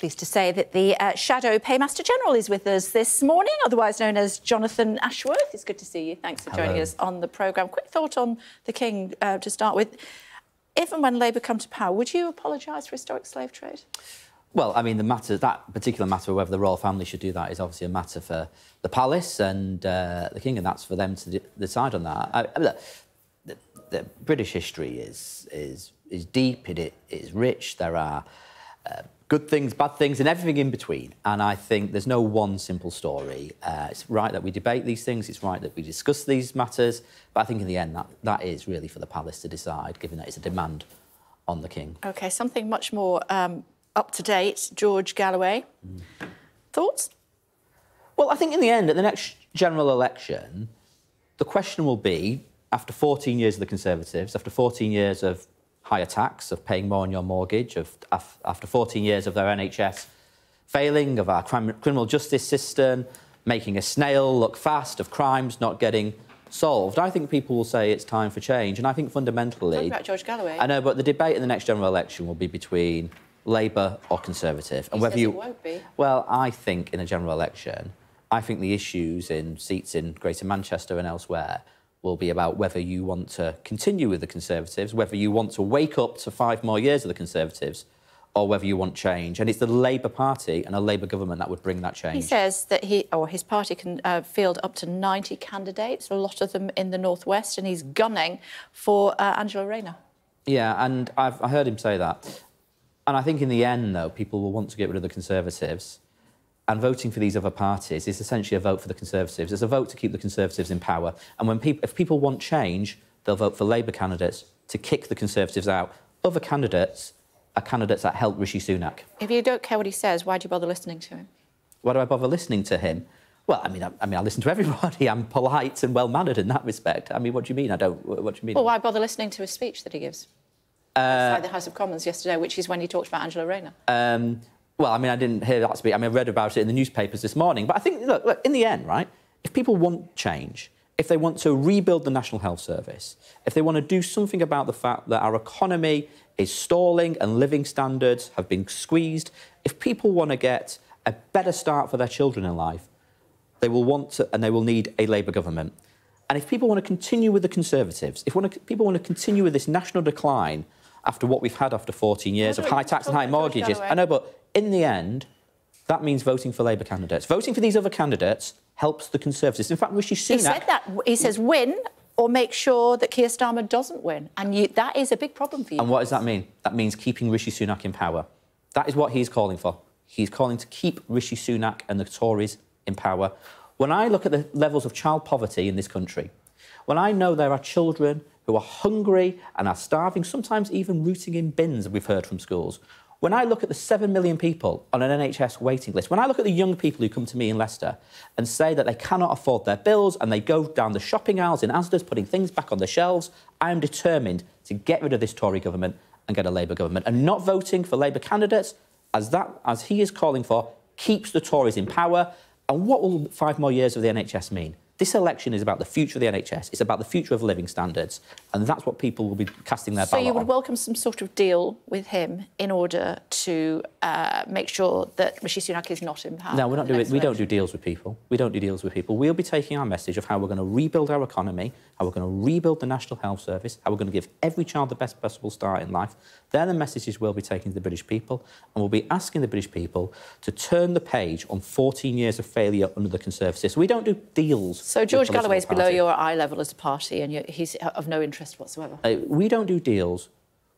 Pleased to say that the Shadow Paymaster General is with us this morning, otherwise known as Jonathan Ashworth. It's good to see you. Thanks for joining us on the programme. Quick thought on the King to start with. If and when Labour come to power, would you apologise for historic slave trade? Well, I mean, that particular matter, whether the royal family should do that, is obviously a matter for the palace and the King, and that's for them to decide on that. Look, the British history is deep, it is rich. There are good things, bad things, and everything in between. And I think there's no one simple story. It's right that we debate these things. It's right that we discuss these matters. But I think in the end, that is really for the palace to decide, given that it's a demand on the King. OK, something much more up to date. George Galloway. Thoughts? Well, I think in the end, at the next general election, the question will be, after 14 years of the Conservatives, after 14 years of higher tax, of paying more on your mortgage, after 14 years of their NHS failing, of our criminal justice system making a snail look fast, of crimes not getting solved, I think people will say it's time for change. And I think fundamentally... Talk about George Galloway. I know, but the debate in the next general election will be between Labour or Conservative. And whether it won't be. Well, I think in a general election, I think the issues in seats in Greater Manchester and elsewhere will be about whether you want to continue with the Conservatives, whether you want to wake up to 5 more years of the Conservatives, or whether you want change. And it's the Labour Party and a Labour government that would bring that change. He says that his party can field up to 90 candidates, a lot of them in the North West, and he's gunning for Angela Rayner. Yeah, and I heard him say that. And I think in the end, though, people will want to get rid of the Conservatives. And voting for these other parties is essentially a vote for the Conservatives. It's a vote to keep the Conservatives in power. And if people want change, they'll vote for Labour candidates to kick the Conservatives out. Other candidates are candidates that help Rishi Sunak. If you don't care what he says, why do you bother listening to him? Why do I bother listening to him? Well, I mean, I listen to everybody. I'm polite and well-mannered in that respect. I mean, what do you mean? What do you mean? Well, why bother listening to a speech that he gives? Outside the House of Commons yesterday, which is when he talked about Angela Rayner. Well, I mean, I didn't hear that speech. I mean, I read about it in the newspapers this morning. But I think, look, in the end, right, if people want change, if they want to rebuild the National Health Service, if they want to do something about the fact that our economy is stalling and living standards have been squeezed, if people want to get a better start for their children in life, they will want to, and they will need a Labour government. And if people want to continue with the Conservatives, if people want to continue with this national decline after what we've had after 14 years of high tax and high mortgages, I know, but in the end, that means voting for Labour candidates. Voting for these other candidates helps the Conservatives. In fact, Rishi Sunak... He said that. He says win or make sure that Keir Starmer doesn't win. And that is a big problem for you. And what does that mean? That means keeping Rishi Sunak in power. That is what he's calling for. He's calling to keep Rishi Sunak and the Tories in power. When I look at the levels of child poverty in this country, when I know there are children who are hungry and are starving, sometimes even rooting in bins, we've heard from schools, when I look at the 7 million people on an NHS waiting list, when I look at the young people who come to me in Leicester and say that they cannot afford their bills and they go down the shopping aisles in Asda's putting things back on the shelves, I am determined to get rid of this Tory government and get a Labour government. And not voting for Labour candidates, as he is calling for, keeps the Tories in power. And what will 5 more years of the NHS mean? This election is about the future of the NHS. It's about the future of living standards. And that's what people will be casting their ballot on. So you would welcome some sort of deal with him in order to make sure that Rishi Sunak is not in power? No, we don't do deals with people. We don't do deals with people. We'll be taking our message of how we're going to rebuild our economy, how we're going to rebuild the National Health Service, how we're going to give every child the best possible start in life. They're the messages we'll be taking to the British people, and we'll be asking the British people to turn the page on 14 years of failure under the Conservatives. We don't do deals. So George Galloway's below your eye level as a party, and he's of no interest whatsoever. We don't do deals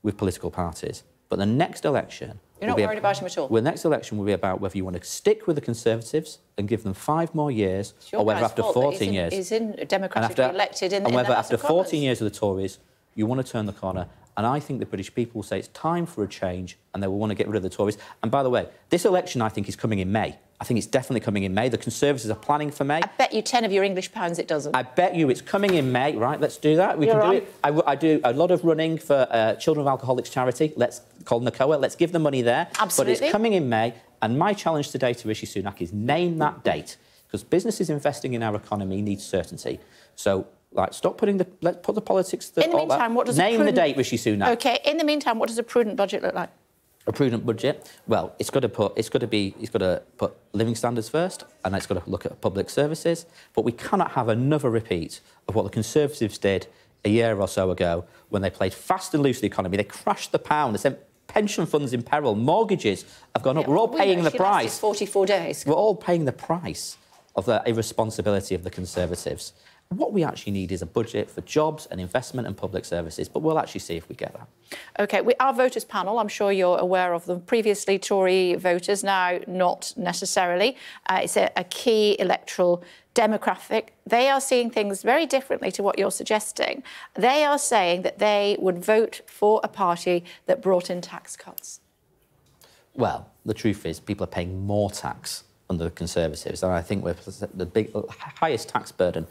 with political parties. But the next election... You're not worried about him at all? The next election will be about whether you want to stick with the Conservatives and give them 5 more years, or whether after 14 years... He's democratically elected in the House of Commons. And whether after 14 years of the Tories, you want to turn the corner. And I think the British people will say it's time for a change and they will want to get rid of the Tories. And by the way, this election, I think, is coming in May. I think it's definitely coming in May. The Conservatives are planning for May. I bet you 10 of your English pounds it doesn't. I bet you it's coming in May. Right, let's do that. We can do it. I do a lot of running for Children of Alcoholics charity. Let's call NACOA. Let's give them money there. Absolutely. But it's coming in May. And my challenge today to Rishi Sunak is name that date. Because businesses investing in our economy need certainty. So... stop putting let's put the politics... In the meantime, what does name the date, Rishi Sunak. OK, in the meantime, what does a prudent budget look like? A prudent budget, well, it's got to put living standards first, and it's got to look at public services. But we cannot have another repeat of what the Conservatives did a year or so ago when they played fast and loose with the economy. They crashed the pound. They sent pension funds in peril. Mortgages have gone up. We're all paying the price. 44 days. We're all paying the price of the irresponsibility of the Conservatives. What we actually need is a budget for jobs and investment and public services, but we'll actually see if we get that. OK, our voters panel, I'm sure you're aware of them, previously Tory voters, now not necessarily. It's a key electoral demographic. They are seeing things very differently to what you're suggesting. They are saying that they would vote for a party that brought in tax cuts. Well, the truth is people are paying more tax under the Conservatives, and I think we're the highest tax burden,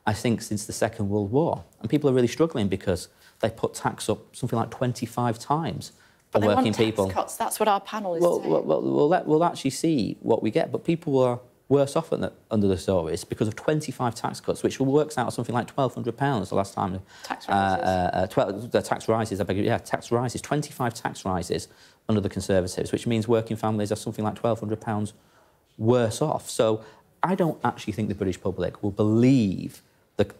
I think, since the Second World War. And people are really struggling because they put tax up something like 25 times for working people. But they want tax cuts. That's what our panel is saying. We'll actually see what we get. But people were worse off under the Tories because of 25 tax cuts, which works out something like £1,200 the last time. Tax rises. The tax rises, tax rises. 25 tax rises under the Conservatives, which means working families are something like £1,200 worse off. So I don't actually think the British public will believe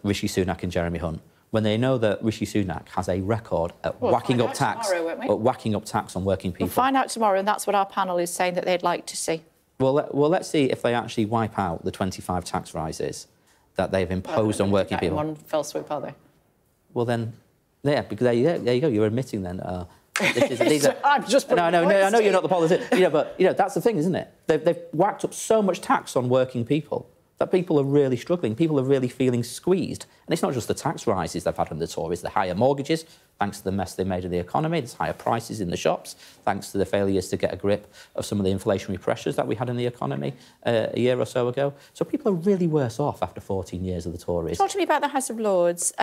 Rishi Sunak and Jeremy Hunt when they know that Rishi Sunak has a record at whacking up tax on working people. We'll find out tomorrow, and that's what our panel is saying that they'd like to see. Well, let's see if they actually wipe out the 25 tax rises that they've imposed on working people. One fell swoop, are they? Well, then, yeah, because there you go. You're admitting then. I'm just no, I know you're not the politician. But that's the thing, isn't it? They've whacked up so much tax on working people that people are really struggling. People are really feeling squeezed. And it's not just the tax rises they've had from the Tories, the higher mortgages, thanks to the mess they made of the economy, there's higher prices in the shops, thanks to the failures to get a grip of some of the inflationary pressures that we had in the economy a year or so ago. So people are really worse off after 14 years of the Tories. Talk to me about the House of Lords.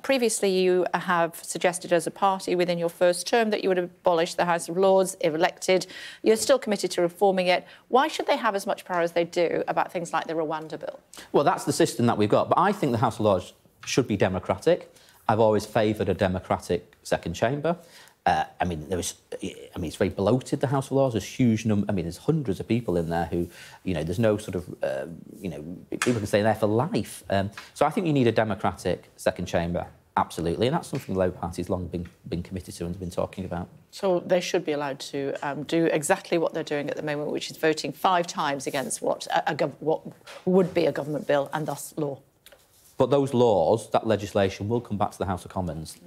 Previously, you have suggested as a party within your first term that you would abolish the House of Lords if elected. You're still committed to reforming it. Why should they have as much power as they do about things like the Rwanda bill? Well, that's the system that we've got. But I think the House of Lords should be democratic. I've always favoured a democratic second chamber. It's very bloated, the House of Lords. There's huge there's hundreds of people in there who, there's no sort of, people can stay there for life. So I think you need a democratic second chamber, absolutely. And that's something the Labour Party's long been committed to and been talking about. So they should be allowed to do exactly what they're doing at the moment, which is voting 5 times against what would be a government bill and thus law. But those laws, that legislation, will come back to the House of Commons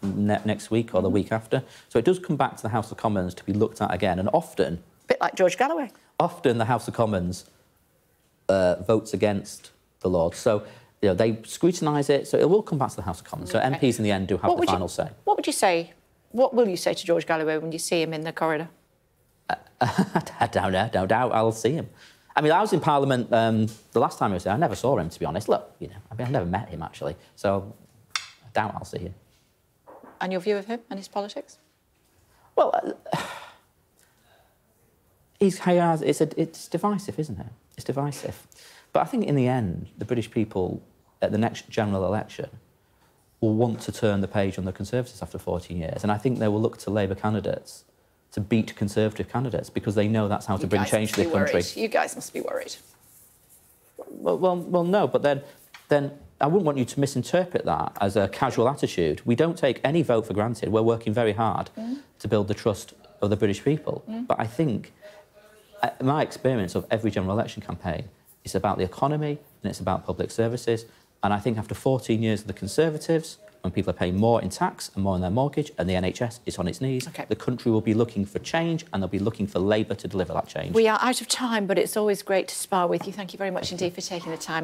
next week or the week after. So it does come back to the House of Commons to be looked at again. And often... A bit like George Galloway. Often the House of Commons votes against the Lords. So, they scrutinise it. So it will come back to the House of Commons. So MPs in the end do have the final say. What would you say? What will you say to George Galloway when you see him in the corridor? I don't know. No doubt I'll see him. I was in Parliament the last time I was there. I never saw him, to be honest. Look, I've never met him, actually. So I doubt I'll see him. And your view of him and his politics? Well, it's divisive, isn't it? It's divisive. But I think in the end, the British people, at the next general election, will want to turn the page on the Conservatives after 14 years. And I think they will look to Labour candidates to beat Conservative candidates because they know that's how to bring change to the country. You guys must be worried. Well, no, but then I wouldn't want you to misinterpret that as a casual attitude. We don't take any vote for granted. We're working very hard to build the trust of the British people. But I think my experience of every general election campaign is about the economy and it's about public services. And I think after 14 years of the Conservatives, when people are paying more in tax and more on their mortgage and the NHS is on its knees, the country will be looking for change and they'll be looking for Labour to deliver that change. We are out of time, but it's always great to spar with you. Thank you very much indeed for taking the time.